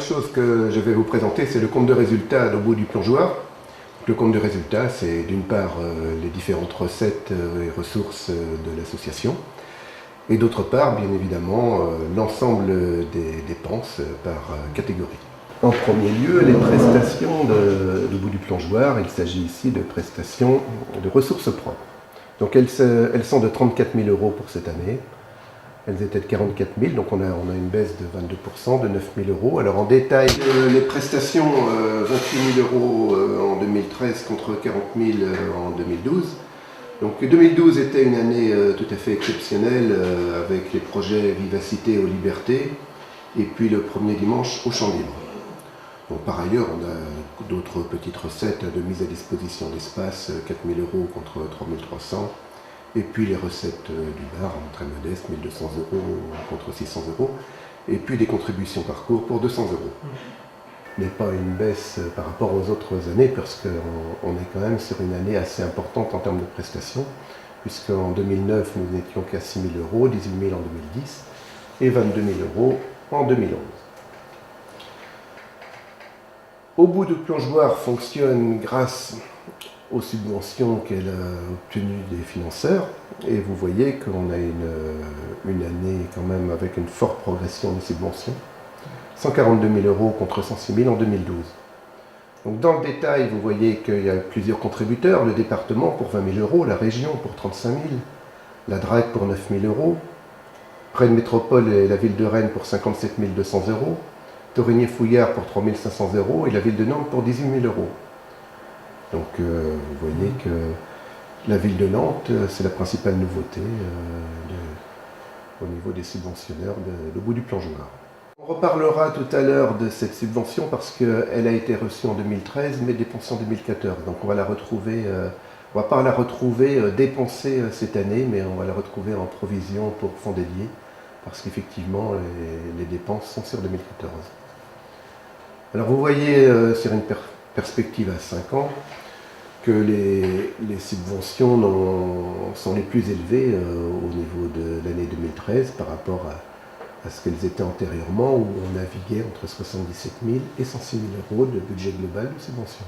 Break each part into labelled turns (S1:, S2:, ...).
S1: chose que je vais vous présenter, c'est le compte de résultat au bout du plongeoir. Le compte de résultat, c'est d'une part les différentes recettes et ressources de l'association, et d'autre part, bien évidemment, l'ensemble des dépenses par catégorie. En premier lieu, les prestations de bout du plongeoir. Il s'agit ici de prestations de ressources propres. Donc elles sont de 34 000 € pour cette année. Elles étaient de 44 000, donc on a une baisse de 22%, de 9 000 €. Alors en détail, les prestations, 28 000 € en 2013 contre 40 000 en 2012. Donc 2012 était une année tout à fait exceptionnelle avec les projets Vivacité aux Libertés et puis le premier dimanche au Champ Libre. Donc, par ailleurs, on a d'autres petites recettes de mise à disposition d'espace, 4 000 € contre 3 300. Et puis les recettes du bar, très modestes, 1 200 € contre 600 €. Et puis des contributions parcours pour 200 €. Mais pas une baisse par rapport aux autres années, parce qu'on est quand même sur une année assez importante en termes de prestations, puisqu'en 2009, nous n'étions qu'à 6 000 €, 18 000 en 2010 et 22 000 € en 2011. Au bout du plongeoir fonctionne grâce aux subventions qu'elle a obtenues des financeurs, et vous voyez qu'on a une année quand même avec une forte progression des subventions, 142 000 € contre 106 000 en 2012. Donc dans le détail, vous voyez qu'il y a plusieurs contributeurs, le département pour 20 000 €, la région pour 35 000, la DRAC pour 9 000 €, Rennes Métropole et la ville de Rennes pour 57 200 €, Torigné-Fouillard pour 3 500 € et la ville de Nantes pour 18 000 €. Donc vous voyez que la ville de Nantes, c'est la principale nouveauté au niveau des subventionneurs de bout du plongeoir. On reparlera tout à l'heure de cette subvention parce qu'elle a été reçue en 2013 mais dépensée en 2014. Donc on va la retrouver, on va pas la retrouver dépensée cette année, mais on va la retrouver en provision pour fonds dédiés parce qu'effectivement les dépenses sont sur 2014. Alors vous voyez sur une perspective à 5 ans que les subventions sont les plus élevées au niveau de l'année 2013 par rapport à ce qu'elles étaient antérieurement, où on naviguait entre 77 000 et 106 000 € de budget global de subventions.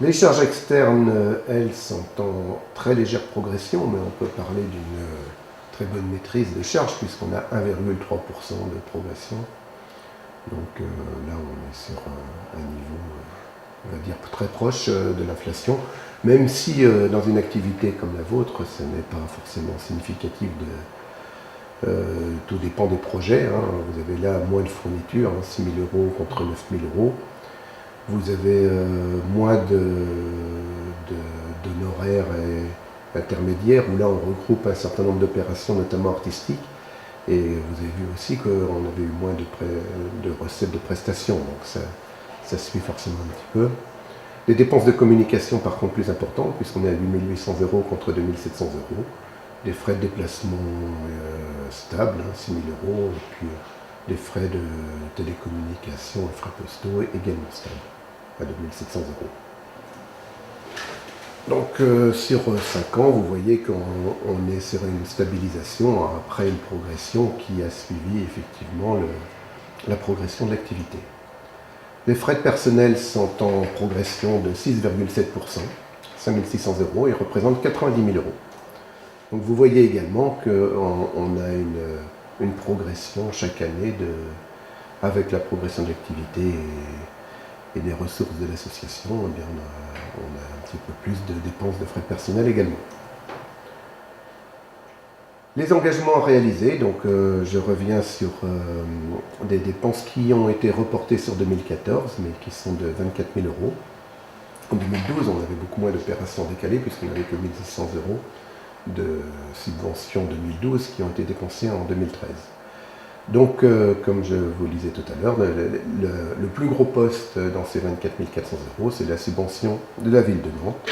S1: Les charges externes, elles, sont en très légère progression, mais on peut parler d'une très bonne maîtrise des charges puisqu'on a 1,3% de progression. Donc là, on est sur un niveau, on va dire, très proche de l'inflation, même si dans une activité comme la vôtre, ce n'est pas forcément significatif tout dépend des projets. Vous avez là moins de fournitures, 6 000 € contre 9 000 €. Vous avez moins d'honoraires et intermédiaires, où là on regroupe un certain nombre d'opérations, notamment artistiques. Et vous avez vu aussi qu'on avait eu moins de recettes de prestations, donc ça suit forcément un petit peu. Les dépenses de communication par contre plus importantes, puisqu'on est à 8 800 € contre 2 700 €. Des frais de déplacement stables, 6 000 €, et puis des frais de télécommunication et frais postaux également stables, à 2 700 €. Donc sur 5 ans, vous voyez qu'on est sur une stabilisation après une progression qui a suivi effectivement la progression de l'activité. Les frais de personnel sont en progression de 6,7%, 5 600 € et représentent 90 000 €. Donc vous voyez également qu'on a une progression chaque année avec la progression de l'activité et des ressources de l'association, on a un petit peu plus de dépenses de frais de personnel également. Les engagements réalisés, donc je reviens sur des dépenses qui ont été reportées sur 2014, mais qui sont de 24 000 €. En 2012, on avait beaucoup moins d'opérations décalées, puisqu'on n'avait que 1 600 € de subventions 2012 qui ont été dépensées en 2013. Donc, comme je vous le disais tout à l'heure, le plus gros poste dans ces 24 400 €, c'est la subvention de la ville de Nantes,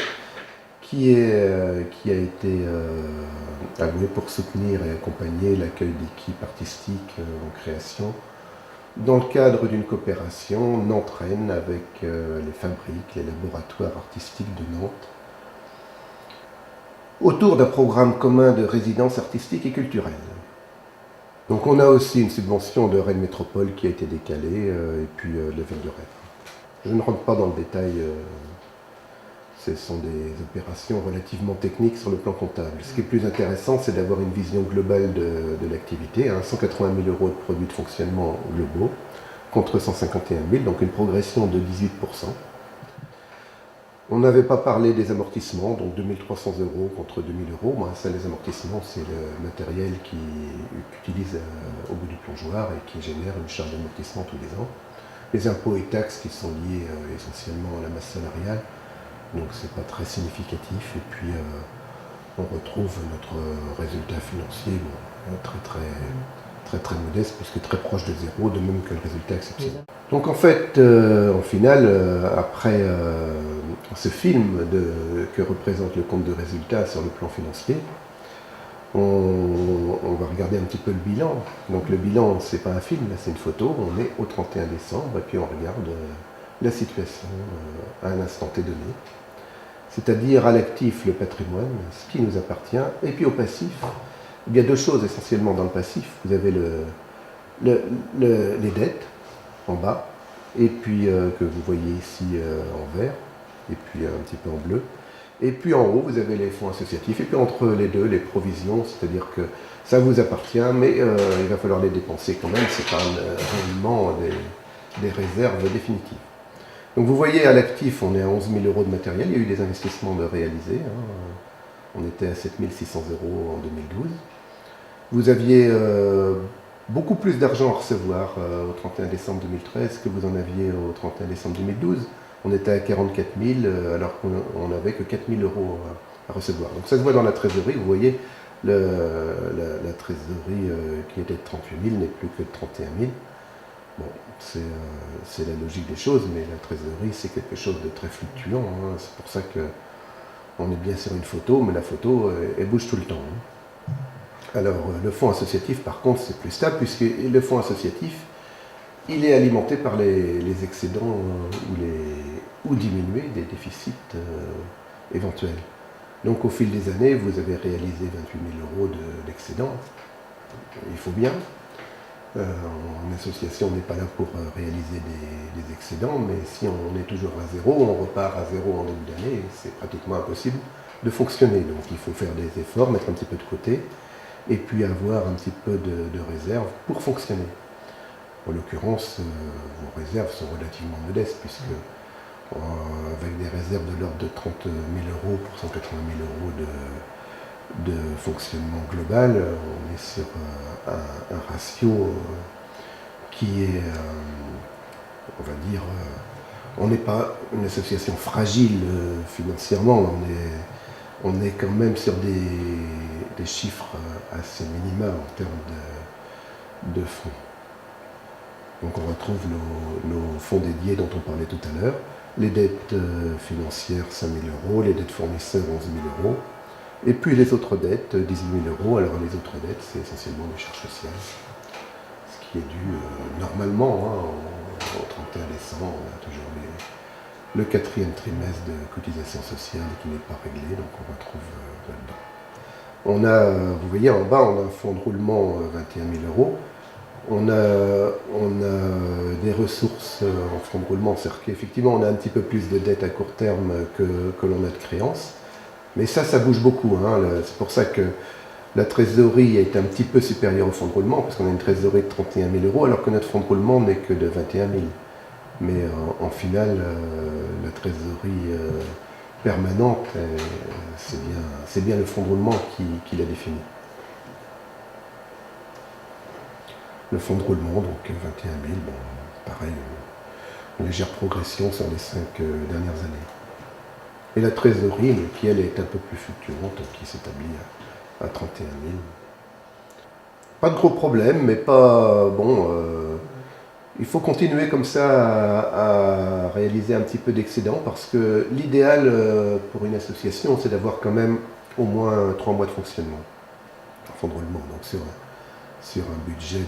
S1: qui a été allouée pour soutenir et accompagner l'accueil d'équipes artistiques en création, dans le cadre d'une coopération Nantes-Rennes avec les fabriques, les laboratoires artistiques de Nantes, autour d'un programme commun de résidence artistique et culturelle. Donc on a aussi une subvention de Rennes Métropole qui a été décalée, et puis la ville de Rennes. Je ne rentre pas dans le détail, ce sont des opérations relativement techniques sur le plan comptable. Ce qui est plus intéressant, c'est d'avoir une vision globale de l'activité. 180 000 euros de produits de fonctionnement globaux contre 151 000, donc une progression de 18%. On n'avait pas parlé des amortissements, donc 2300 euros contre 2000 euros. Ça, les amortissements, c'est le matériel qu'utilise au bout du plongeoir et qui génère une charge d'amortissement tous les ans. Les impôts et taxes qui sont liés essentiellement à la masse salariale, donc c'est pas très significatif. Et puis on retrouve notre résultat financier très modeste, puisque très proche de zéro, de même que le résultat exceptionnel. Donc en fait, en finale, après ce film que représente le compte de résultat sur le plan financier, on va regarder un petit peu le bilan. Donc le bilan, c'est pas un film, là c'est une photo, on est au 31 décembre et puis on regarde la situation à un instant T donné. C'est-à-dire à l'actif le patrimoine, ce qui nous appartient, et puis au passif, il y a deux choses essentiellement dans le passif. Vous avez les dettes en bas, et puis que vous voyez ici en vert, et puis un petit peu en bleu. Et puis en haut, vous avez les fonds associatifs, et puis entre les deux, les provisions, c'est-à-dire que ça vous appartient, mais il va falloir les dépenser quand même, c'est pas réellement des réserves définitives. Donc vous voyez, à l'actif, on est à 11 000 euros de matériel, il y a eu des investissements de réalisés, on était à 7 600 euros en 2012. Vous aviez beaucoup plus d'argent à recevoir au 31 décembre 2013 que vous en aviez au 31 décembre 2012. On était à 44 000 alors qu'on n'avait que 4 000 euros à recevoir. Donc ça se voit dans la trésorerie, vous voyez, la trésorerie qui était de 38 000 n'est plus que de 31 000. Bon, c'est la logique des choses, mais la trésorerie c'est quelque chose de très fluctuant. C'est pour ça qu'on est bien sur une photo, mais la photo elle bouge tout le temps. Alors le fonds associatif par contre c'est plus stable, puisque le fonds associatif il est alimenté par les excédents ou diminués des déficits éventuels. Donc au fil des années, vous avez réalisé 28 000 euros d'excédent. Il faut bien. En association, on n'est pas là pour réaliser des excédents, mais si on est toujours à zéro, on repart à zéro en début d'année, c'est pratiquement impossible de fonctionner. Donc il faut faire des efforts, mettre un petit peu de côté, et puis avoir un petit peu de réserve pour fonctionner. En l'occurrence, vos réserves sont relativement modestes, puisque avec des réserves de l'ordre de 30 000 euros pour 180 000 euros de fonctionnement global, on est sur un ratio qui est, on va dire, on n'est pas une association fragile financièrement, on est quand même sur des chiffres assez minima en termes de fonds. Donc on retrouve nos fonds dédiés dont on parlait tout à l'heure, les dettes financières 5 000 euros, les dettes fournisseurs 11 000 euros, et puis les autres dettes 18 000 euros. Alors les autres dettes c'est essentiellement les charges sociales, ce qui est dû normalement au 31 décembre, on a toujours le quatrième trimestre de cotisation sociale qui n'est pas réglé, donc on retrouve là-dedans. On a, vous voyez en bas, on a un fonds de roulement 21 000 euros. On a des ressources en fonds de roulement, c'est-à-dire qu'effectivement on a un petit peu plus de dettes à court terme que l'on a de créances. Mais ça bouge beaucoup. C'est pour ça que la trésorerie est un petit peu supérieure au fonds de roulement, parce qu'on a une trésorerie de 31 000 euros, alors que notre fonds de roulement n'est que de 21 000. Mais en finale, la trésorerie permanente, c'est bien le fonds de roulement qui la définit. Le fonds de roulement, donc 21 000, bon, pareil, une légère progression sur les 5 dernières années. Et la trésorerie, qui elle est un peu plus fluctuante, qui s'établit à 31 000. Pas de gros problèmes, mais pas... il faut continuer comme ça à réaliser un petit peu d'excédent, parce que l'idéal pour une association, c'est d'avoir quand même au moins 3 mois de fonctionnement en fonds de roulement. Donc sur un budget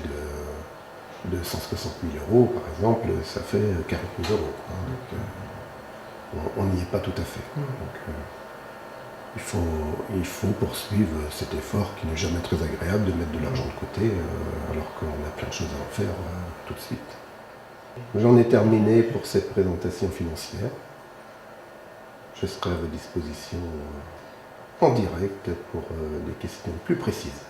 S1: de 160 000 euros, par exemple, ça fait 40 000 euros. Donc, on n'y est pas tout à fait. Donc, il faut poursuivre cet effort qui n'est jamais très agréable de mettre de l'argent de côté alors qu'on a plein de choses à en faire tout de suite. J'en ai terminé pour cette présentation financière. Je serai à votre disposition en direct pour des questions plus précises.